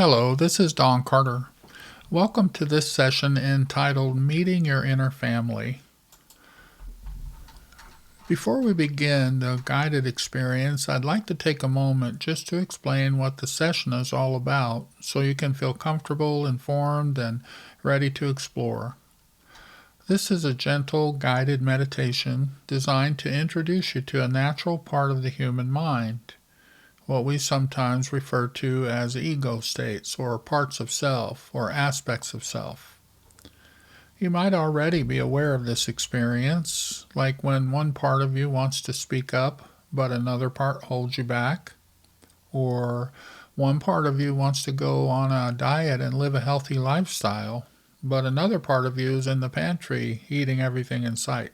Hello, this is Don Carter. Welcome to this session entitled Meeting Your Inner Family. Before we begin the guided experience, I'd like to take a moment just to explain what the session is all about so you can feel comfortable, informed, and ready to explore. This is a gentle, guided meditation designed to introduce you to a natural part of the human mind, what we sometimes refer to as ego states or parts of self or aspects of self. You might already be aware of this experience, like when one part of you wants to speak up but another part holds you back, or one part of you wants to go on a diet and live a healthy lifestyle, but another part of you is in the pantry eating everything in sight.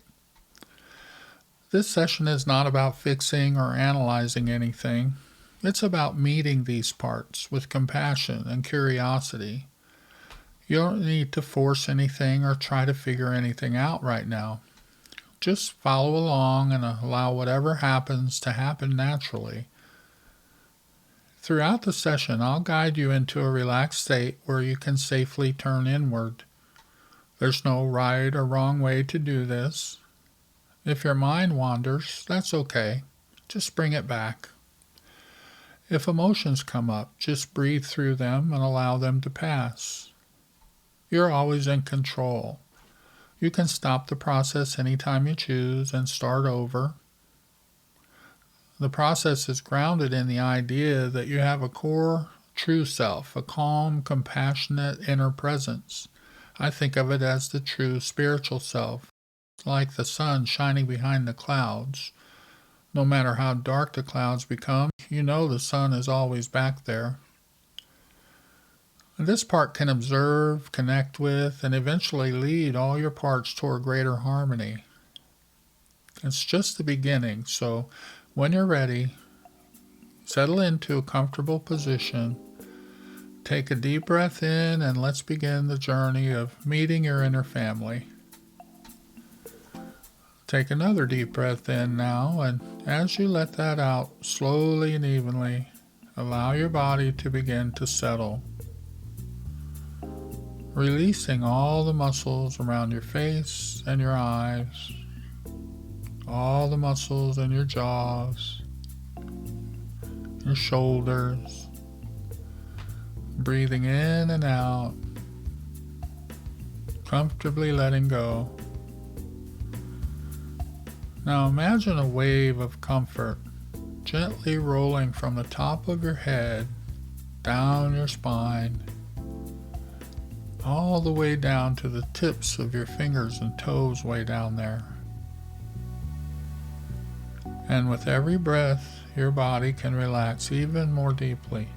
This session is not about fixing or analyzing anything. It's about meeting these parts with compassion and curiosity. You don't need to force anything or try to figure anything out right now. Just follow along and allow whatever happens to happen naturally. Throughout the session, I'll guide you into a relaxed state where you can safely turn inward. There's no right or wrong way to do this. If your mind wanders, that's okay. Just bring it back. If emotions come up, just breathe through them and allow them to pass. You're always in control. You can stop the process anytime you choose and start over. The process is grounded in the idea that you have a core, true self, a calm, compassionate inner presence. I think of it as the true spiritual self, like the sun shining behind the clouds. No matter how dark the clouds become, you know the sun is always back there. And this part can observe, connect with, and eventually lead all your parts toward greater harmony. It's just the beginning, so when you're ready, settle into a comfortable position, take a deep breath in, and let's begin the journey of meeting your inner family. Take another deep breath in now, and as you let that out slowly and evenly, allow your body to begin to settle, releasing all the muscles around your face and your eyes, all the muscles in your jaws, your shoulders, breathing in and out, comfortably letting go. Now imagine a wave of comfort gently rolling from the top of your head, down your spine, all the way down to the tips of your fingers and toes way down there. And with every breath, your body can relax even more deeply.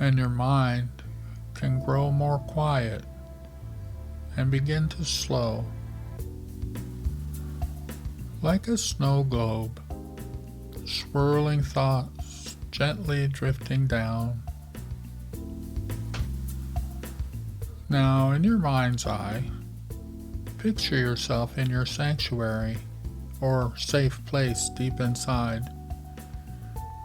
And your mind can grow more quiet and begin to slow. Like a snow globe, swirling thoughts gently drifting down. Now, in your mind's eye, picture yourself in your sanctuary or safe place deep inside.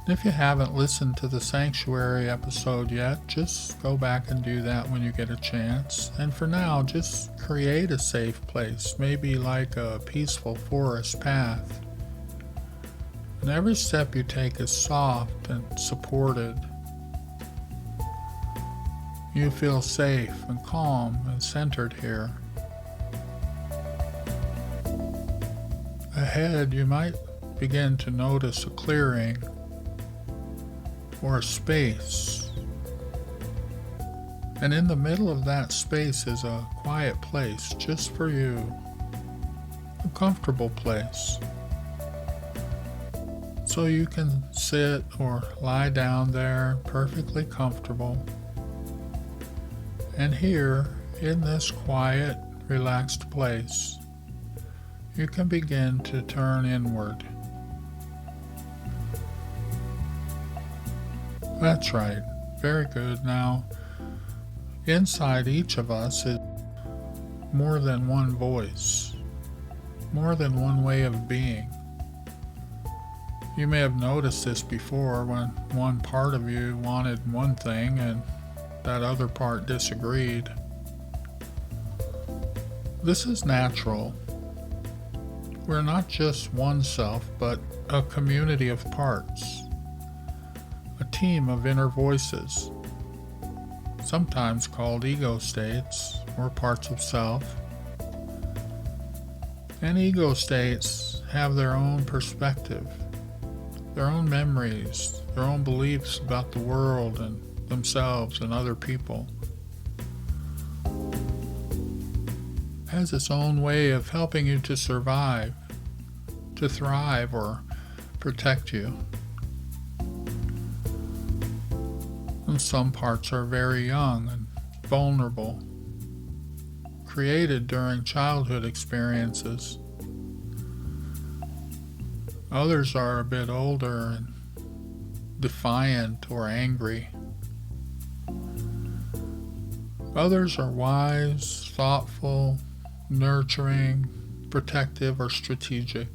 If you haven't listened to the sanctuary episode yet, just go back and do that when you get a chance. And for now, just create a safe place, maybe like a peaceful forest path. And every step you take is soft and supported. You feel safe and calm and centered here. Ahead, you might begin to notice a clearing or a space. And in the middle of that space is a quiet place just for you, a comfortable place. So you can sit or lie down there perfectly comfortable. And here, in this quiet, relaxed place, you can begin to turn inward. That's right. Very good. Now, inside each of us is more than one voice, more than one way of being. You may have noticed this before when one part of you wanted one thing and that other part disagreed. This is natural. We're not just one self, but a community of parts, a team of inner voices, sometimes called ego states or parts of self. And ego states have their own perspective, their own memories, their own beliefs about the world and themselves and other people. It has its own way of helping you to survive, to thrive, or protect you. And some parts are very young and vulnerable, created during childhood experiences. Others are a bit older and defiant or angry. Others are wise, thoughtful, nurturing, protective, or strategic.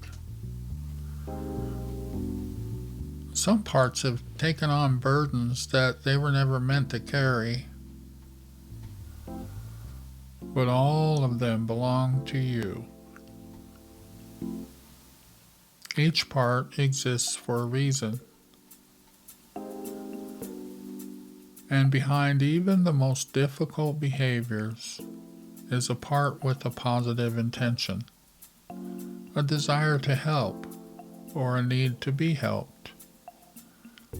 Some parts have taken on burdens that they were never meant to carry, but all of them belong to you. Each part exists for a reason. And behind even the most difficult behaviors is a part with a positive intention, a desire to help, or a need to be helped,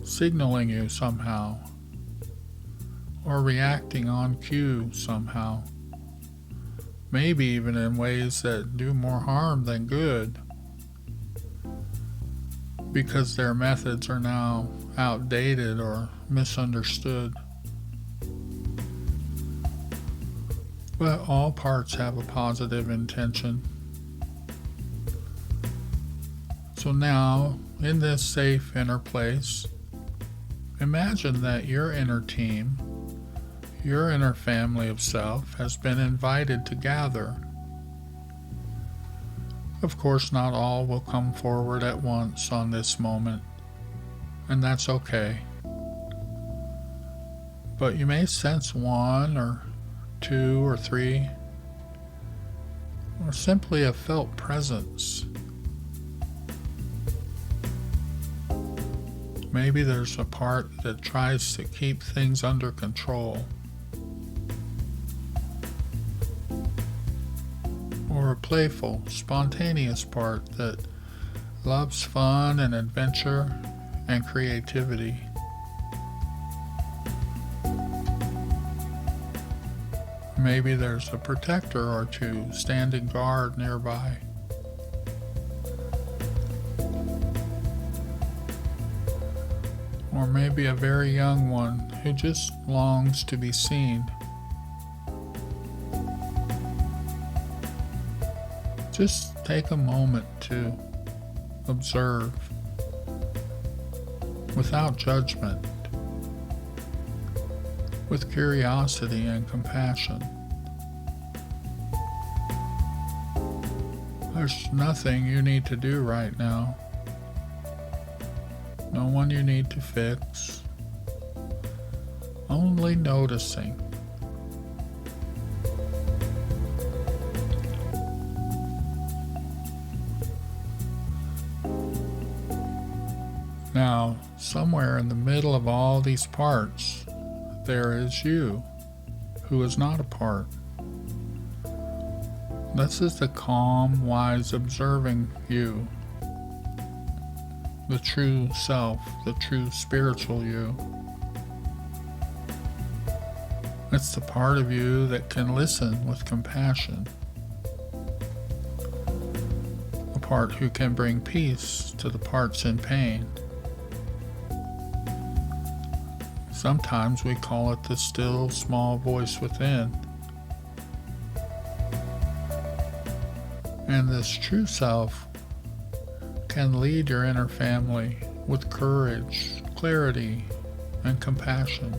signaling you somehow, or reacting on cue somehow, maybe even in ways that do more harm than good, because their methods are now outdated or misunderstood. But all parts have a positive intention. So now, in this safe inner place, imagine that your inner team, your inner family of self, has been invited to gather. Of course, not all will come forward at once on this moment, and that's okay. But you may sense one or two or three, or simply a felt presence. Maybe there's a part that tries to keep things under control, or a playful, spontaneous part that loves fun and adventure and creativity. Maybe there's a protector or two standing guard nearby. Or maybe a very young one who just longs to be seen. Just take a moment to observe without judgment, with curiosity and compassion. There's nothing you need to do right now. No one you need to fix. Only noticing. Now, somewhere in the middle of all these parts, there is you, who is not a part. This is the calm, wise, observing you, the true self, the true spiritual you. It's the part of you that can listen with compassion, a part who can bring peace to the parts in pain. Sometimes we call it the still, small voice within. And this true self can lead your inner family with courage, clarity, and compassion.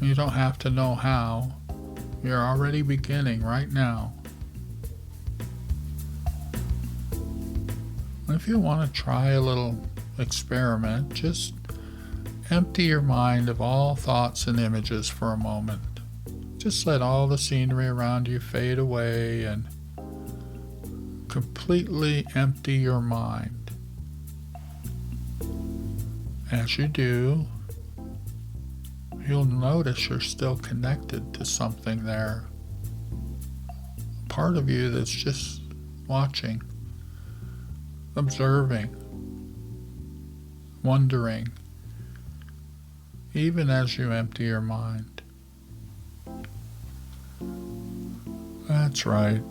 You don't have to know how. You're already beginning right now. If you want to try a little experiment, just empty your mind of all thoughts and images for a moment. Just let all the scenery around you fade away and completely empty your mind. As you do, you'll notice you're still connected to something there. Part of you that's just watching, observing, wondering, even as you empty your mind. That's right.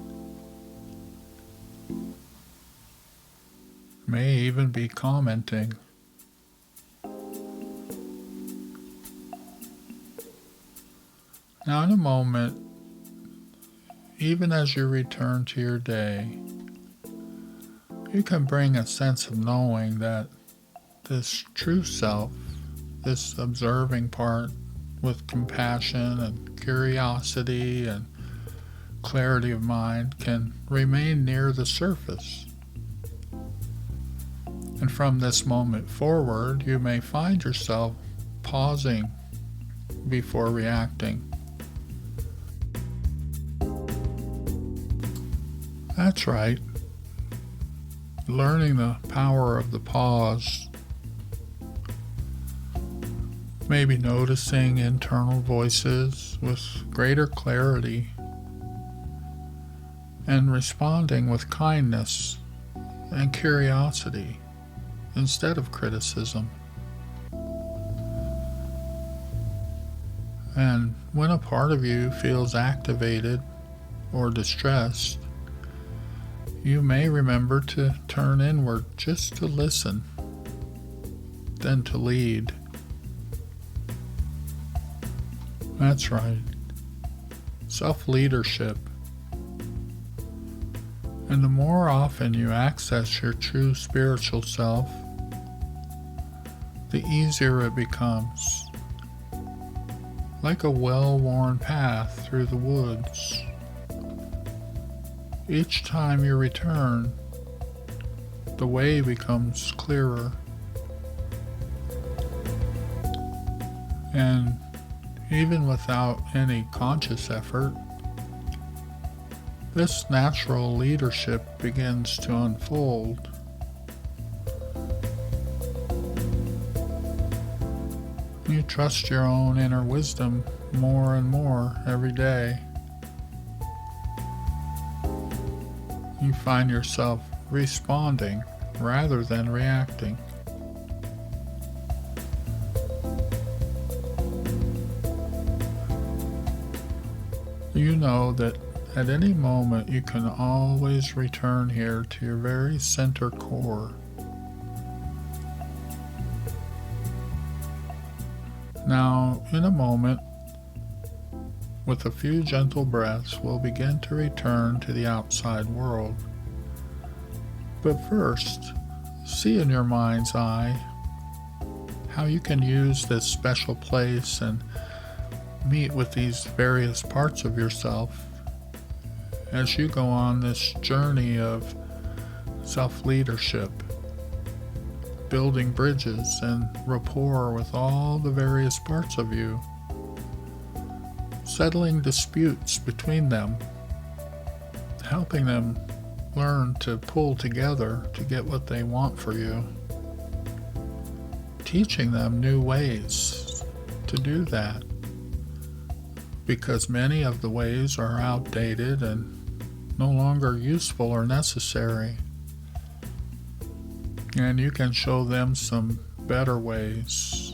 May even be commenting. Now in a moment, even as you return to your day, you can bring a sense of knowing that this true self, this observing part with compassion and curiosity and clarity of mind, can remain near the surface. And from this moment forward, you may find yourself pausing before reacting. That's right. Learning the power of the pause. Maybe noticing internal voices with greater clarity and responding with kindness and curiosity instead of criticism. And when a part of you feels activated or distressed, you may remember to turn inward just to listen, then to lead. That's right. Self-leadership. And the more often you access your true spiritual self, the easier it becomes. Like a well-worn path through the woods. Each time you return, the way becomes clearer. And even without any conscious effort, this natural leadership begins to unfold. You trust your own inner wisdom more and more every day. You find yourself responding rather than reacting. You know that at any moment you can always return here to your very center core. Now, in a moment, with a few gentle breaths, we'll begin to return to the outside world. But first, see in your mind's eye how you can use this special place and meet with these various parts of yourself as you go on this journey of self-leadership, building bridges and rapport with all the various parts of you, settling disputes between them, helping them learn to pull together to get what they want for you, teaching them new ways to do that, because many of the ways are outdated and no longer useful or necessary. And you can show them some better ways.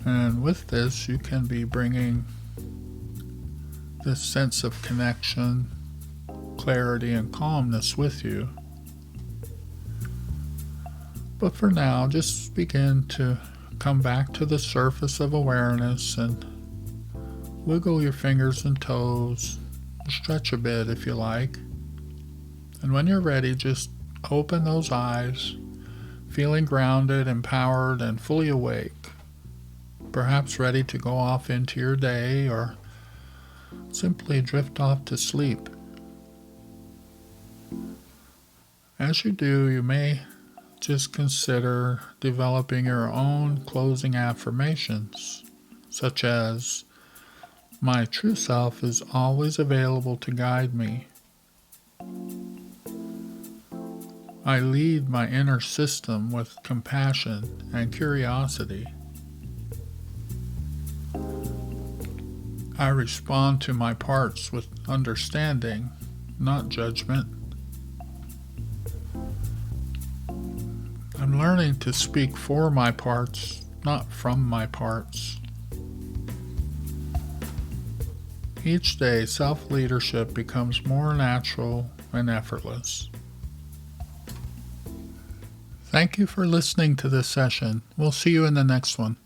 And with this, you can be bringing this sense of connection, clarity, and calmness with you. But for now, just begin to come back to the surface of awareness and wiggle your fingers and toes, stretch a bit if you like. And when you're ready, just open those eyes, feeling grounded, empowered, and fully awake. Perhaps ready to go off into your day or simply drift off to sleep. As you do, you may just consider developing your own closing affirmations, such as, "My true self is always available to guide me. I lead my inner system with compassion and curiosity. I respond to my parts with understanding, not judgment. I'm learning to speak for my parts, not from my parts." Each day, self-leadership becomes more natural and effortless. Thank you for listening to this session. We'll see you in the next one.